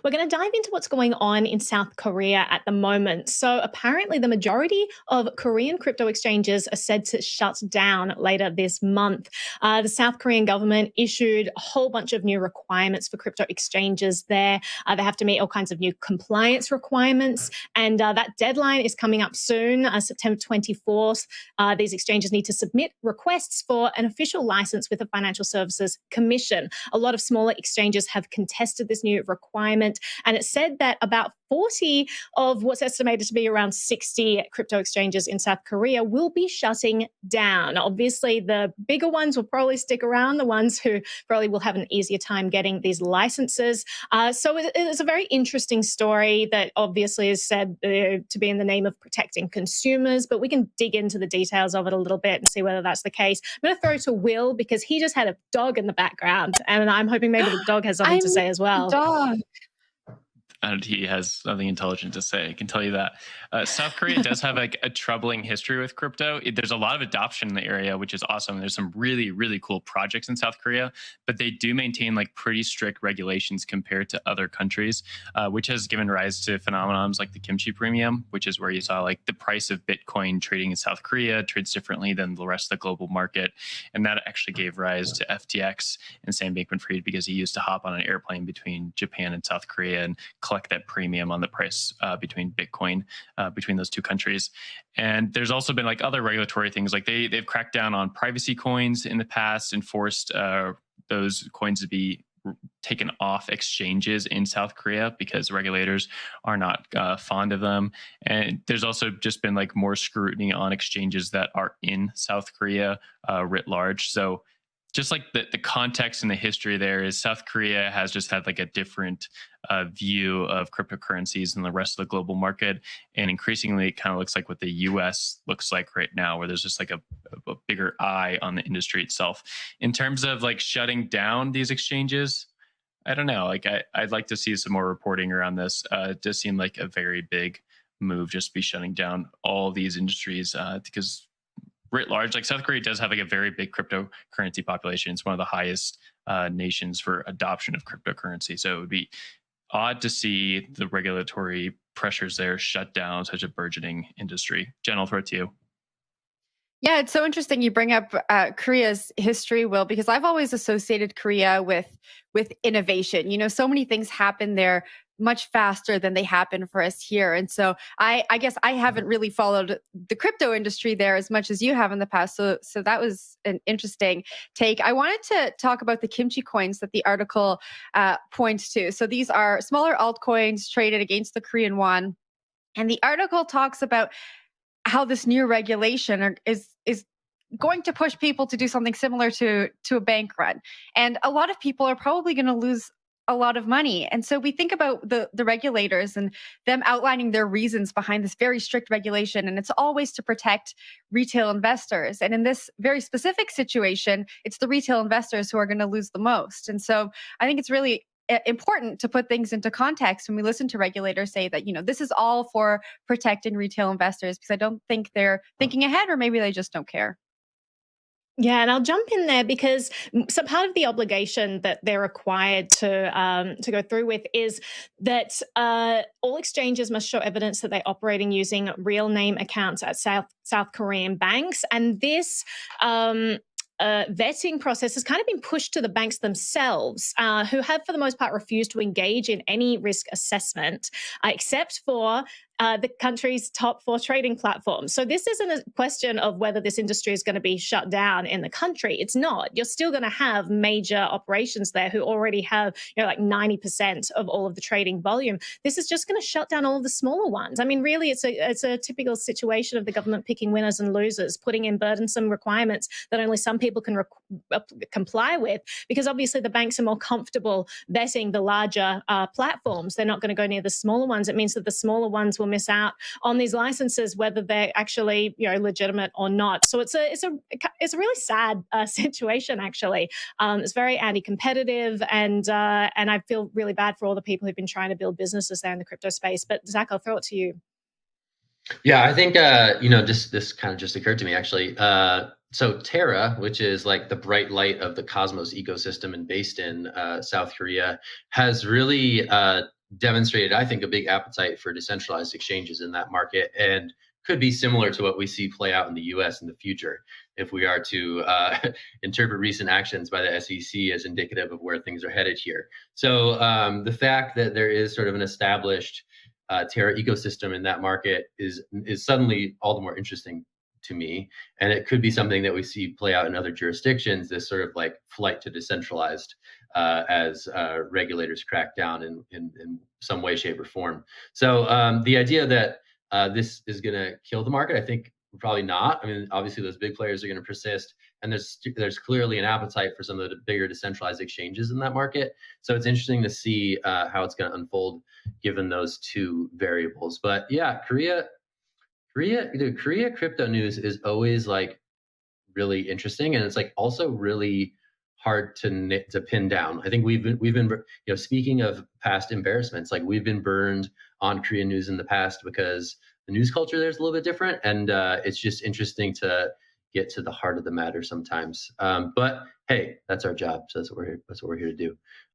We're going to dive into what's going on in South Korea at the moment. So, apparently, the majority of Korean crypto exchanges are said to shut down later this month. The South Korean government issued a whole bunch of new requirements for crypto exchanges there. They have to meet all kinds of new compliance requirements, and that deadline is coming up soon, September 24th. These exchanges need to submit requests for an official license with the Financial Services Commission. A lot of smaller exchanges have contested this new requirement, and it said that about 40 of what's estimated to be around 60 crypto exchanges in South Korea will be shutting down. Obviously, the bigger ones will probably stick around, the ones who probably will have an easier time getting these licenses. So it's a very interesting story that obviously is said to be in the name of protecting consumers, but we can dig into the details of it a little bit and see whether that's the case. I'm going to throw to Will because he just had a dog in the background, and I'm hoping maybe the dog has something to say as well. Dog. And he has something intelligent to say. I can tell you that. South Korea does have like a troubling history with crypto. There's a lot of adoption in the area, which is awesome. There's some really, really cool projects in South Korea, but they do maintain like pretty strict regulations compared to other countries, which has given rise to phenomenons like the kimchi premium, which is where you saw like the price of Bitcoin trading in South Korea trades differently than the rest of the global market. And that actually gave rise to FTX and Sam Bankman-Fried because he used to hop on an airplane between Japan and South Korea and collect that premium on the price between Bitcoin, between those two countries. And there's also been like other regulatory things, like they've cracked down on privacy coins in the past and forced those coins to be taken off exchanges in South Korea because regulators are not fond of them. And there's also just been like more scrutiny on exchanges that are in South Korea writ large. So just like the context and the history there is South Korea has just had like a different view of cryptocurrencies than the rest of the global market. And increasingly, it kind of looks like what the US looks like right now, where there's just like a bigger eye on the industry itself. In terms of like shutting down these exchanges, I don't know. Like I'd like to see some more reporting around this. It does seem like a very big move just to be shutting down all these industries because writ large, like South Korea does have like a very big cryptocurrency population. It's one of the highest nations for adoption of cryptocurrency. So it would be odd to see the regulatory pressures there shut down such a burgeoning industry. Jen, I'll throw it to you. Yeah, it's so interesting you bring up Korea's history, Will, because I've always associated Korea with innovation. You know, so many things happen there much faster than they happen for us here. And so I guess I haven't really followed the crypto industry there as much as you have in the past. So that was an interesting take. I wanted to talk about the kimchi coins that the article points to. So these are smaller altcoins traded against the Korean won. And the article talks about how this new regulation is going to push people to do something similar to a bank run. And a lot of people are probably going to lose a lot of money. And so we think about the regulators and them outlining their reasons behind this very strict regulation. And it's always to protect retail investors. And in this very specific situation, it's the retail investors who are going to lose the most. And so I think it's really important to put things into context when we listen to regulators say that, you know, this is all for protecting retail investors, because I don't think they're thinking ahead, or maybe they just don't care. Yeah, and I'll jump in there because so part of the obligation that they're required to go through with is that all exchanges must show evidence that they're operating using real name accounts at South Korean banks, and this vetting process has kind of been pushed to the banks themselves, who have, for the most part, refused to engage in any risk assessment, except for the country's top 4 trading platforms. So this isn't a question of whether this industry is going to be shut down in the country. It's not. You're still going to have major operations there who already have, you know, like 90% of all of the trading volume. This is just going to shut down all of the smaller ones. I mean, really, it's a typical situation of the government picking winners and losers, putting in burdensome requirements that only some people can comply with, because obviously the banks are more comfortable vetting the larger platforms. They're not going to go near the smaller ones. It means that the smaller ones will miss out on these licenses, whether they're actually, you know, legitimate or not. So it's a really sad situation. Actually, it's very anti-competitive, and I feel really bad for all the people who've been trying to build businesses there in the crypto space. But Zach, I'll throw it to you. Yeah, I think this kind of just occurred to me actually. So Terra, which is like the bright light of the Cosmos ecosystem and based in South Korea, has really demonstrated, I think, a big appetite for decentralized exchanges in that market, and could be similar to what we see play out in the US in the future if we are to interpret recent actions by the SEC as indicative of where things are headed here. So the fact that there is sort of an established Terra ecosystem in that market is suddenly all the more interesting to me, and it could be something that we see play out in other jurisdictions, this sort of like flight to decentralized as regulators crack down in some way, shape, or form. So the idea that this is going to kill the market, I think probably not. I mean, obviously those big players are going to persist, and there's clearly an appetite for some of the bigger decentralized exchanges in that market. So it's interesting to see how it's going to unfold given those two variables. But yeah, Korea crypto news is always like really interesting, and it's like also really hard to pin down. I think we've been speaking of past embarrassments, like we've been burned on Korean news in the past because the news culture there's a little bit different, and it's just interesting to get to the heart of the matter sometimes. But hey, that's our job, so that's what we're here to do.